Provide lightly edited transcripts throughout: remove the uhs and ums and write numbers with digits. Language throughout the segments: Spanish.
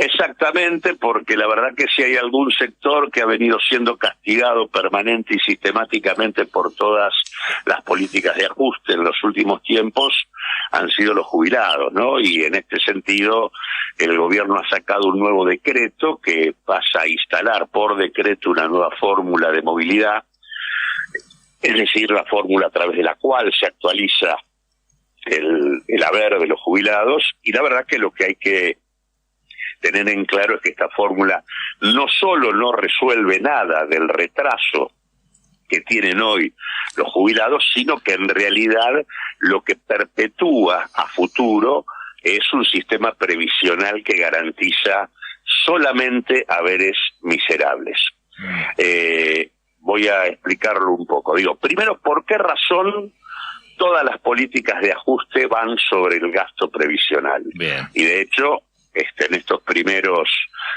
Exactamente, porque la verdad que si hay algún sector que ha venido siendo castigado permanente y sistemáticamente por todas las políticas de ajuste en los últimos tiempos, han sido los jubilados, ¿no? Y en este sentido, el gobierno ha sacado un nuevo decreto que pasa a instalar por decreto una nueva fórmula de movilidad, es decir, la fórmula a través de la cual se actualiza el haber de los jubilados, y la verdad que lo que hay que tener en claro es que esta fórmula no solo no resuelve nada del retraso que tienen hoy los jubilados, sino que en realidad lo que perpetúa a futuro es un sistema previsional que garantiza solamente haberes miserables. Voy a explicarlo un poco. Digo, primero, ¿por qué razón todas las políticas de ajuste van sobre el gasto previsional? Bien. Y de hecho, en estos primeros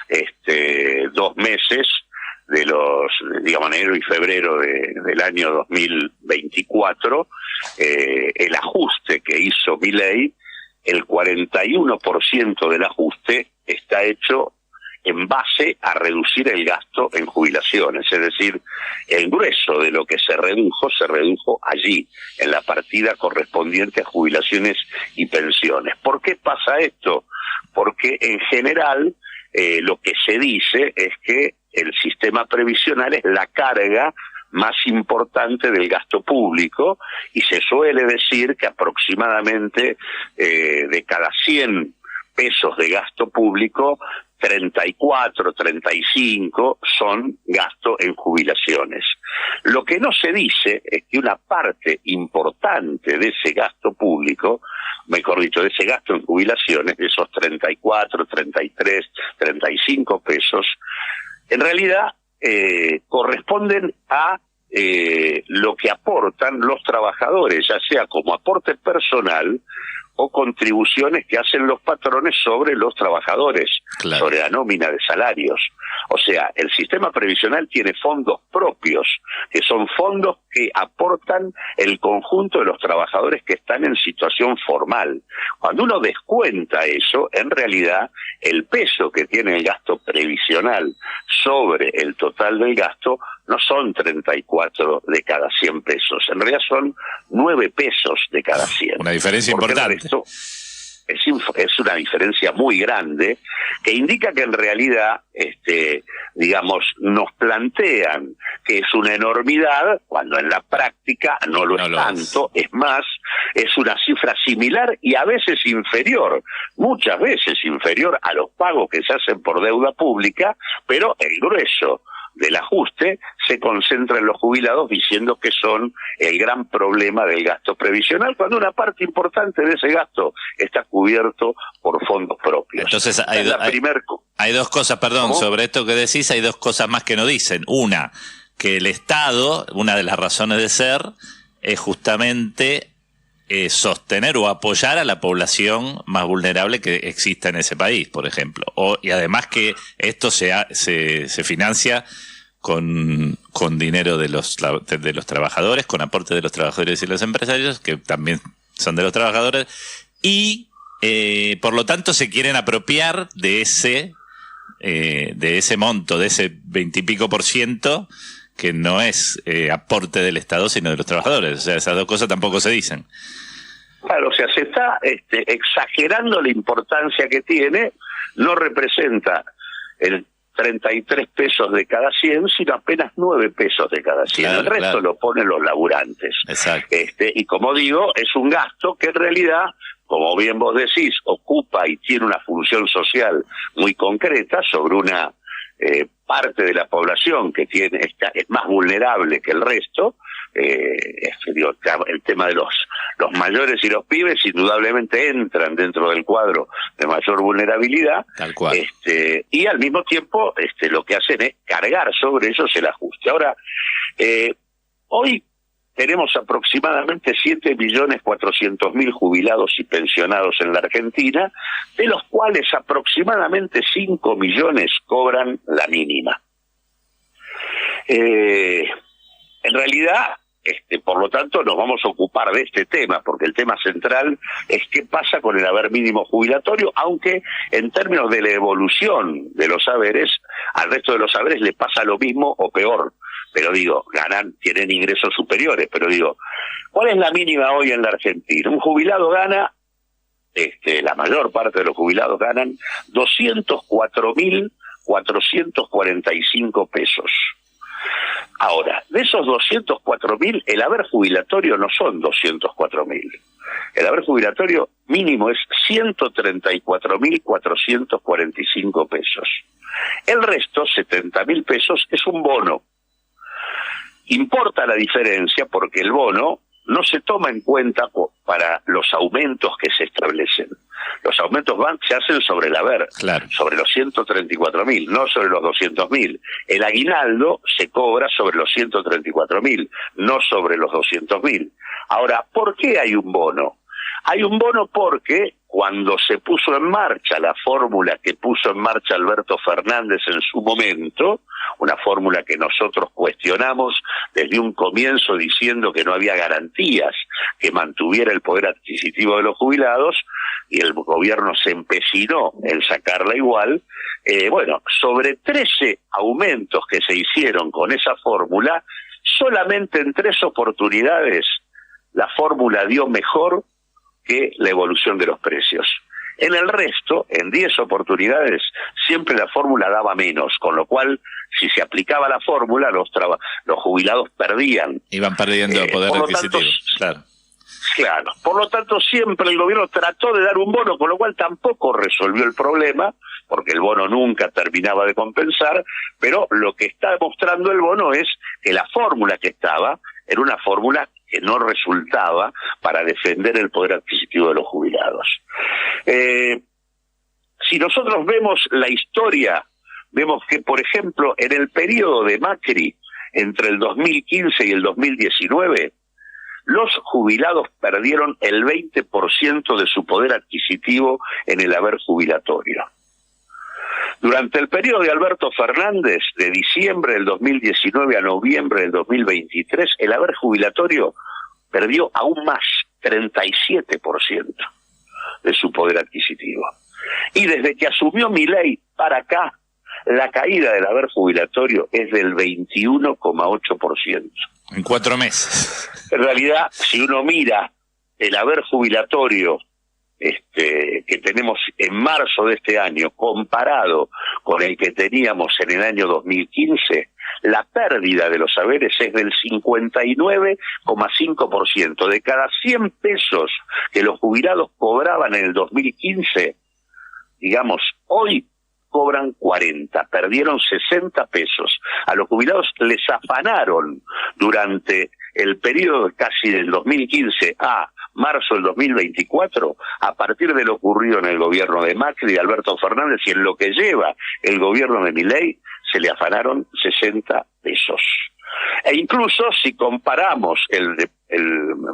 2 meses de digamos, enero y febrero del año 2024, el ajuste que hizo Milei, el 41% del ajuste está hecho en base a reducir el gasto en jubilaciones, es decir, el grueso de lo que se redujo allí, en la partida correspondiente a jubilaciones y pensiones. ¿Por qué pasa esto? Porque en general lo que se dice es que el sistema previsional es la carga más importante del gasto público, y se suele decir que aproximadamente de cada 100 pesos de gasto público, 34, 35 son gasto en jubilaciones. Lo que no se dice es que una parte importante de ese gasto público, mejor dicho, de ese gasto en jubilaciones, de esos 34, 33, 35 pesos, en realidad corresponden a lo que aportan los trabajadores, ya sea como aporte personal o contribuciones que hacen los patrones sobre los trabajadores, claro, sobre la nómina de salarios. O sea, el sistema previsional tiene fondos propios, que son fondos que aportan el conjunto de los trabajadores que están en situación formal. Cuando uno descuenta eso, en realidad el peso que tiene el gasto previsional sobre el total del gasto no son 34 de cada 100 pesos, en realidad son 9 pesos de cada 100. Una diferencia importante. Esto es una diferencia muy grande que indica que en realidad, digamos, nos plantean que es una enormidad, cuando en la práctica no lo es tanto, es más, es una cifra similar y a veces inferior, muchas veces inferior a los pagos que se hacen por deuda pública, pero el grueso del ajuste se concentra en los jubilados, diciendo que son el gran problema del gasto previsional, cuando una parte importante de ese gasto está cubierto por fondos propios. Entonces hay dos cosas, perdón, ¿cómo? Sobre esto que decís, hay dos cosas más que no dicen. Una, que el Estado, una de las razones de ser, es justamente sostener o apoyar a la población más vulnerable que exista en ese país, por ejemplo. Y además que esto se financia con dinero de los trabajadores, con aporte de los trabajadores y los empresarios, que también son de los trabajadores, y por lo tanto se quieren apropiar de ese monto, de ese 20 y pico %, que no es aporte del Estado, sino de los trabajadores. O sea, esas dos cosas tampoco se dicen. Claro, o sea, se está exagerando la importancia que tiene, no representa el 33 pesos de cada 100, sino apenas 9 pesos de cada 100. Claro, el resto lo ponen los laburantes. Exacto. Y como digo, es un gasto que en realidad, como bien vos decís, ocupa y tiene una función social muy concreta sobre una parte de la población que es más vulnerable que el resto. El tema de los mayores y los pibes indudablemente entran dentro del cuadro de mayor vulnerabilidad. Tal cual. Y al mismo tiempo lo que hacen es cargar sobre ellos el ajuste. Ahora, hoy tenemos aproximadamente 7.400.000 jubilados y pensionados en la Argentina, de los cuales aproximadamente 5 millones cobran la mínima. En realidad, por lo tanto nos vamos a ocupar de este tema, porque el tema central es qué pasa con el haber mínimo jubilatorio, aunque en términos de la evolución de los haberes, al resto de los haberes le pasa lo mismo o peor, pero digo, tienen ingresos superiores, pero digo, ¿cuál es la mínima hoy en la Argentina? Un jubilado gana, la mayor parte de los jubilados ganan 204.445 pesos. Ahora, de esos 204.000, el haber jubilatorio no son 204.000. El haber jubilatorio mínimo es 134.445 pesos. El resto, 70.000 pesos, es un bono. Importa la diferencia porque el bono no se toma en cuenta para los aumentos que se establecen. Los aumentos se hacen sobre el haber, claro, sobre los 134.000, no sobre los 200.000. El aguinaldo se cobra sobre los 134.000, no sobre los 200.000. Ahora, ¿por qué hay un bono? Hay un bono porque cuando se puso en marcha la fórmula que puso en marcha Alberto Fernández en su momento, una fórmula que nosotros cuestionamos desde un comienzo diciendo que no había garantías que mantuviera el poder adquisitivo de los jubilados, y el gobierno se empecinó en sacarla igual. Sobre 13 aumentos que se hicieron con esa fórmula, solamente en 3 oportunidades la fórmula dio mejor que la evolución de los precios. En el resto, en 10 oportunidades, siempre la fórmula daba menos, con lo cual, si se aplicaba la fórmula, los jubilados perdían. Iban perdiendo poder adquisitivo, claro. Claro, por lo tanto siempre el gobierno trató de dar un bono, con lo cual tampoco resolvió el problema, porque el bono nunca terminaba de compensar, pero lo que está mostrando el bono es que la fórmula que estaba era una fórmula que no resultaba para defender el poder adquisitivo de los jubilados. Si nosotros vemos la historia, vemos que, por ejemplo, en el periodo de Macri, entre el 2015 y el 2019, los jubilados perdieron el 20% de su poder adquisitivo en el haber jubilatorio. Durante el periodo de Alberto Fernández, de diciembre del 2019 a noviembre del 2023, el haber jubilatorio perdió aún más, 37% de su poder adquisitivo. Y desde que asumió Milei para acá, la caída del haber jubilatorio es del 21,8%. En 4 meses. En realidad, si uno mira el haber jubilatorio que tenemos en marzo de este año comparado con el que teníamos en el año 2015, la pérdida de los haberes es del 59,5%. De cada 100 pesos que los jubilados cobraban en el 2015, digamos, hoy cobran 40, perdieron 60 pesos. A los jubilados les afanaron durante el periodo casi del 2015 a marzo del 2024, a partir de lo ocurrido en el gobierno de Macri, de Alberto Fernández, y en lo que lleva el gobierno de Milei, se le afanaron 60 pesos. E incluso si comparamos el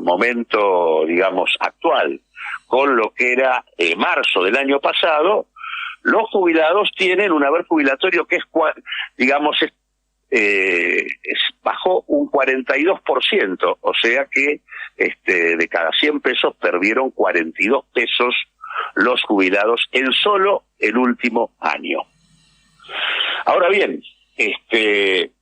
momento, digamos, actual con lo que era marzo del año pasado, los jubilados tienen un haber jubilatorio que es, digamos, bajó un 42%, o sea que de cada 100 pesos perdieron 42 pesos los jubilados en solo el último año. Ahora bien,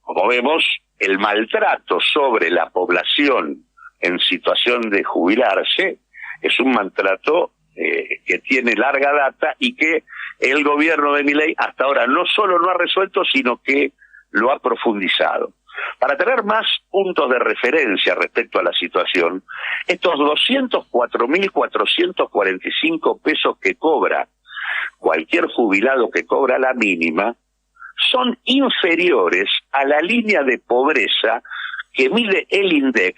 como vemos, el maltrato sobre la población en situación de jubilarse es un maltrato que tiene larga data y que el gobierno de Milei hasta ahora no solo no ha resuelto, sino que lo ha profundizado. Para tener más puntos de referencia respecto a la situación, estos 204.445 pesos que cobra cualquier jubilado que cobra la mínima son inferiores a la línea de pobreza que mide el INDEC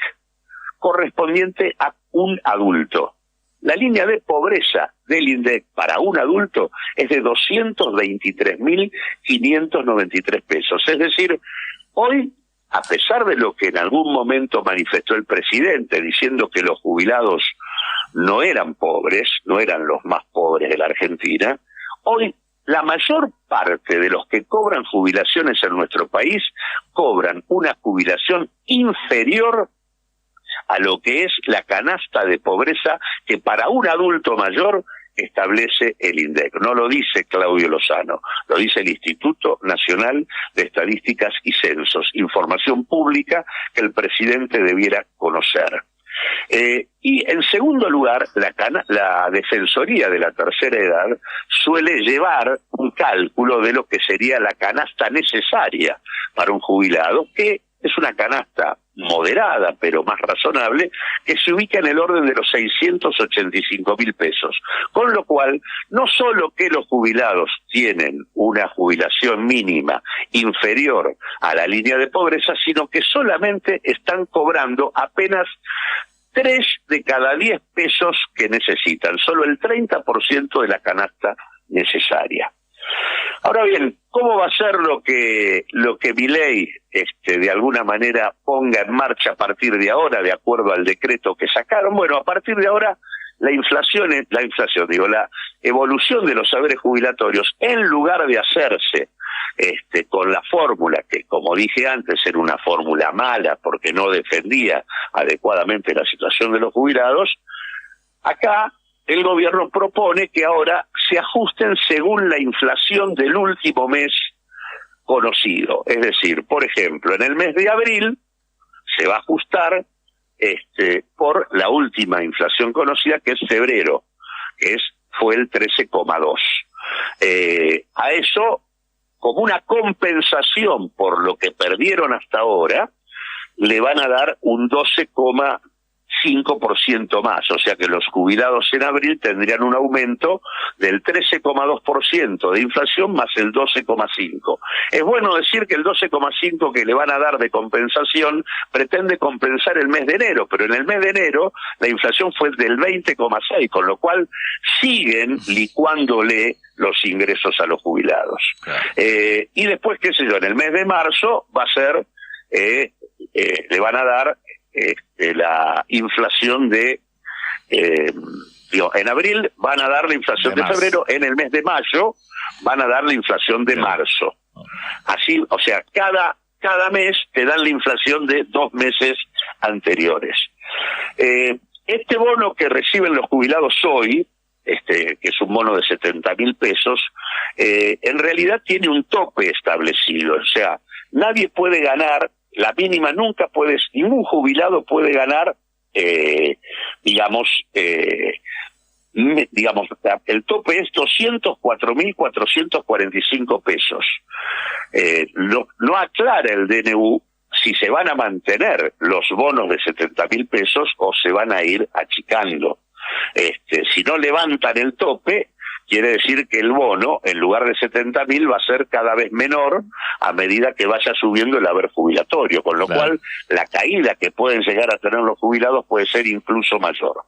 correspondiente a un adulto. La línea de pobreza del INDEC para un adulto es de 223.593 pesos. Es decir, hoy, a pesar de lo que en algún momento manifestó el presidente diciendo que los jubilados no eran pobres, no eran los más pobres de la Argentina, hoy la mayor parte de los que cobran jubilaciones en nuestro país cobran una jubilación inferior a lo que es la canasta de pobreza que para un adulto mayor establece el INDEC. No lo dice Claudio Lozano, lo dice el Instituto Nacional de Estadísticas y Censos, información pública que el presidente debiera conocer. Y en segundo lugar, la Defensoría de la Tercera Edad suele llevar un cálculo de lo que sería la canasta necesaria para un jubilado, que es una canasta moderada, pero más razonable, que se ubica en el orden de los 685.000 pesos. Con lo cual, no solo que los jubilados tienen una jubilación mínima inferior a la línea de pobreza, sino que solamente están cobrando apenas 3 de cada 10 pesos que necesitan, solo el 30% de la canasta necesaria. Ahora bien, ¿cómo va a ser lo que Milei de alguna manera ponga en marcha a partir de ahora, de acuerdo al decreto que sacaron? Bueno, a partir de ahora la evolución de los saberes jubilatorios, en lugar de hacerse con la fórmula que, como dije antes, era una fórmula mala porque no defendía adecuadamente la situación de los jubilados, acá el gobierno propone que ahora se ajusten según la inflación del último mes conocido. Es decir, por ejemplo, en el mes de abril se va a ajustar por la última inflación conocida, que es febrero, fue el 13,2. A eso, como una compensación por lo que perdieron hasta ahora, le van a dar un 12,5% más, o sea que los jubilados en abril tendrían un aumento del 13,2% de inflación más el 12,5%. Es bueno decir que el 12,5% que le van a dar de compensación pretende compensar el mes de enero, pero en el mes de enero la inflación fue del 20,6%, con lo cual siguen licuándole los ingresos a los jubilados. Y después, qué sé yo, en el mes de marzo va a ser, le van a dar la inflación de, en abril van a dar la inflación de febrero, en el mes de mayo van a dar la inflación de marzo. Así, o sea, cada mes te dan la inflación de 2 meses anteriores. Este bono que reciben los jubilados hoy, que es un bono de 70.000 pesos, en realidad tiene un tope establecido, o sea, nadie puede ganar la mínima, ningún jubilado puede ganar, el tope es 204.445 pesos. No aclara el DNU si se van a mantener los bonos de 70.000 pesos o se van a ir achicando. Si no levantan el tope, quiere decir que el bono, en lugar de 70.000, va a ser cada vez menor a medida que vaya subiendo el haber jubilatorio, con lo cual la caída que pueden llegar a tener los jubilados puede ser incluso mayor.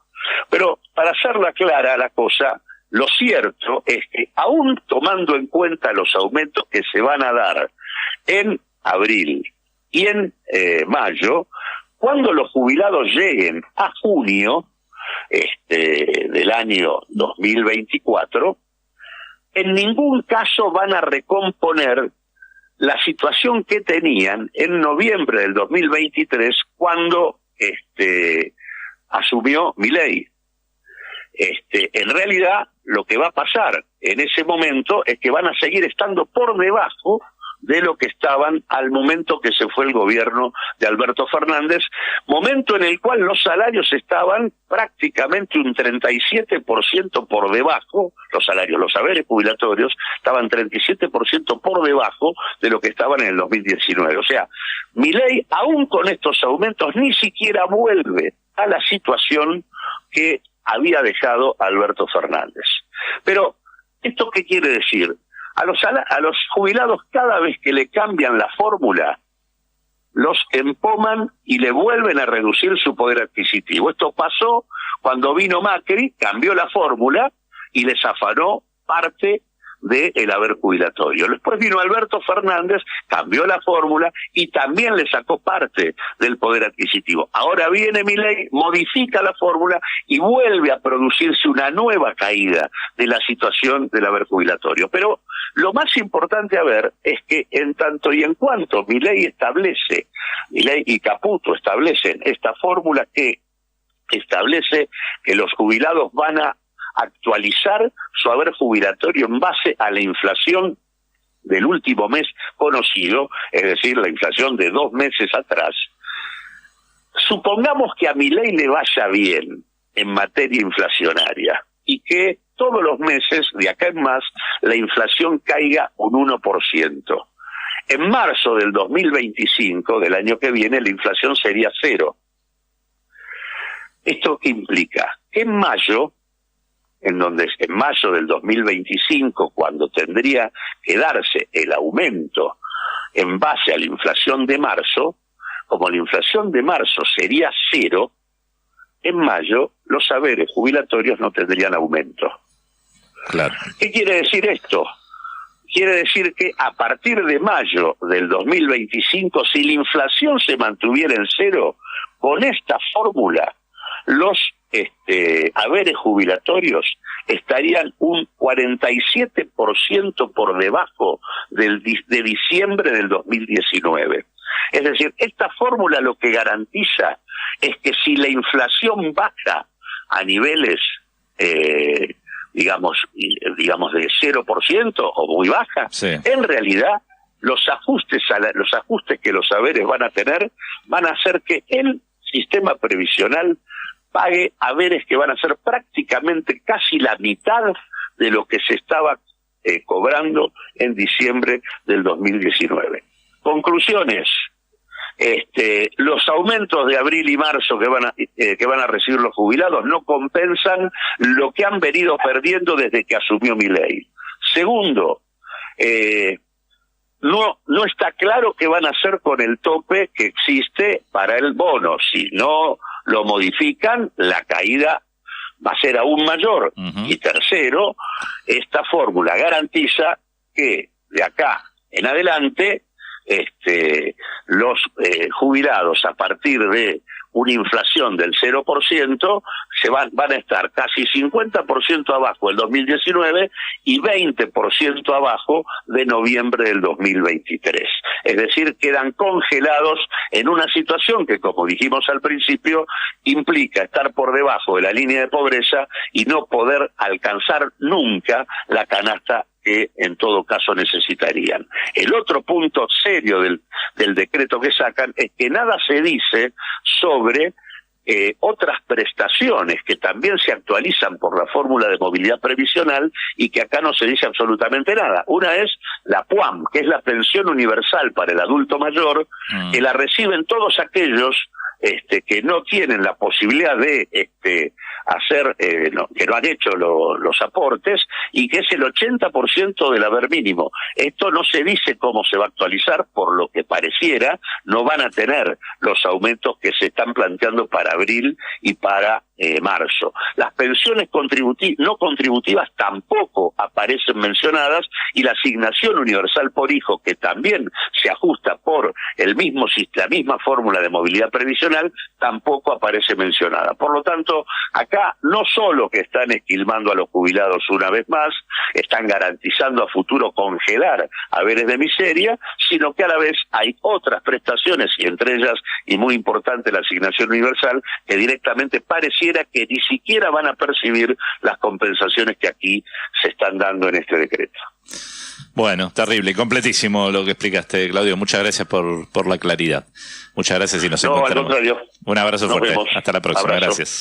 Pero para hacerla clara la cosa, lo cierto es que aún tomando en cuenta los aumentos que se van a dar en abril y en mayo, cuando los jubilados lleguen a junio del año 2024, en ningún caso van a recomponer la situación que tenían en noviembre del 2023 cuando asumió Milei. En realidad, lo que va a pasar en ese momento es que van a seguir estando por debajo de lo que estaban al momento que se fue el gobierno de Alberto Fernández, momento en el cual los salarios estaban prácticamente un 37% por debajo, los saberes jubilatorios estaban 37% por debajo de lo que estaban en el 2019. O sea, Milei, aún con estos aumentos, ni siquiera vuelve a la situación que había dejado Alberto Fernández. Pero, ¿esto qué quiere decir? A los jubilados, cada vez que le cambian la fórmula, los empoman y le vuelven a reducir su poder adquisitivo. Esto pasó cuando vino Macri, cambió la fórmula y les afanó parte del haber jubilatorio. Después vino Alberto Fernández, cambió la fórmula y también le sacó parte del poder adquisitivo. Ahora viene Milei, modifica la fórmula y vuelve a producirse una nueva caída de la situación del haber jubilatorio. Pero lo más importante a ver es que en tanto y en cuanto Milei y Caputo establecen esta fórmula que establece que los jubilados van a actualizar su haber jubilatorio en base a la inflación del último mes conocido, es decir, la inflación de 2 meses atrás. Supongamos que a Milei le vaya bien en materia inflacionaria y que todos los meses, de acá en más, la inflación caiga un 1%. En marzo del 2025, del año que viene, la inflación sería 0. ¿Esto qué implica? Que en mayo del 2025, cuando tendría que darse el aumento en base a la inflación de marzo, como la inflación de marzo sería 0, en mayo los saberes jubilatorios no tendrían aumento. Claro. ¿Qué quiere decir esto? Quiere decir que a partir de mayo del 2025, si la inflación se mantuviera en 0, con esta fórmula, los haberes jubilatorios estarían un 47% por debajo de diciembre del 2019. Es decir, esta fórmula lo que garantiza es que si la inflación baja a niveles digamos de 0% o muy baja, sí, en realidad los ajustes que los saberes van a tener van a hacer que el sistema previsional pague haberes que van a ser prácticamente casi la mitad de lo que se estaba cobrando en diciembre del 2019. Conclusiones. Los aumentos de abril y marzo que van a recibir los jubilados no compensan lo que han venido perdiendo desde que asumió Milei. Segundo, no está claro qué van a hacer con el tope que existe para el bono. Si no lo modifican, la caída va a ser aún mayor. Y tercero, esta fórmula garantiza que de acá en adelante los jubilados, a partir de una inflación del 0%, van a estar casi 50% abajo del 2019 y 20% abajo de noviembre del 2023. Es decir, quedan congelados en una situación que, como dijimos al principio, implica estar por debajo de la línea de pobreza y no poder alcanzar nunca la canasta que en todo caso necesitarían. El otro punto serio del decreto que sacan es que nada se dice sobre otras prestaciones que también se actualizan por la fórmula de movilidad previsional y que acá no se dice absolutamente nada. Una es la PUAM, que es la pensión universal para el adulto mayor, que la reciben todos aquellos que no tienen la posibilidad de hacer, que no han hecho los aportes, y que es el 80% del haber mínimo. Esto no se dice cómo se va a actualizar, por lo que pareciera no van a tener los aumentos que se están planteando para abril y para marzo. Las pensiones no contributivas tampoco aparecen mencionadas, y la asignación universal por hijo, que también se ajusta por la misma fórmula de movilidad previsional, tampoco aparece mencionada. Por lo tanto, acá no solo que están esquilmando a los jubilados una vez más, están garantizando a futuro congelar haberes de miseria, sino que a la vez hay otras prestaciones, y entre ellas, y muy importante, la asignación universal, que directamente pareciera que ni siquiera van a percibir las compensaciones que aquí se están dando en este decreto. Bueno, terrible, completísimo lo que explicaste, Claudio. Muchas gracias por la claridad. Muchas gracias y nos encontramos. Al contrario. Un abrazo fuerte. Vemos. Hasta la próxima. Abrazo. Gracias.